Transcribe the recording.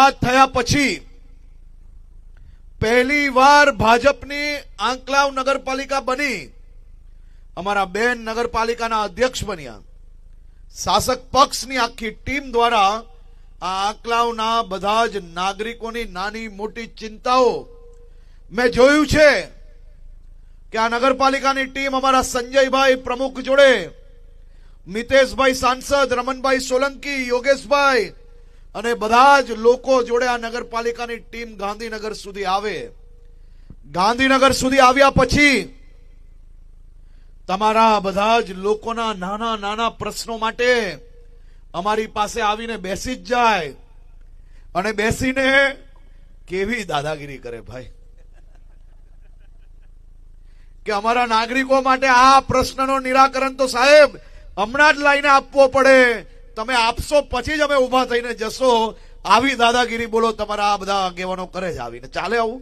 વાત થયા પછી પહેલી વાર ભાજપની આંકલાવ નગરપાલિકા બની, અમારા બેન નગરપાલિકાના અધ્યક્ષ બન્યા, શાસક પક્ષની આખી ટીમ દ્વારા આ આંકલાવના બધા જ નાગરિકોની નાની મોટી ચિંતાઓ મેં જોયું છે કે આ નગરપાલિકાની ટીમ અમારા સંજયભાઈ પ્રમુખ જોડે, મિતેશભાઈ સાંસદ, રમણભાઈ સોલંકી, યોગેશભાઈ અને બધા જ લોકો જોડે આ નગરપાલિકાની ટીમ ગાંધીનગર સુધી આવે. ગાંધીનગર સુધી આવ્યા પછી તમારા બધા જ લોકોના નાના નાના પ્રશ્નો માટે અમારી પાસે આવીને બેસી જ જાય અને બેસીને કેવી દાદાગીરી કરે ભાઈ, કે અમારા નાગરિકો માટે આ પ્રશ્નનો નિરાકરણ તો સાહેબ હમણાં જ લાઈને આપવો પડે, તમે આપશો પછી જ અમે ઉભા થઈને જશો, આવી દાદાગીરી બોલો તમારા આ બધા આગેવાનો કરે છે. આવીને ચાલે આવું?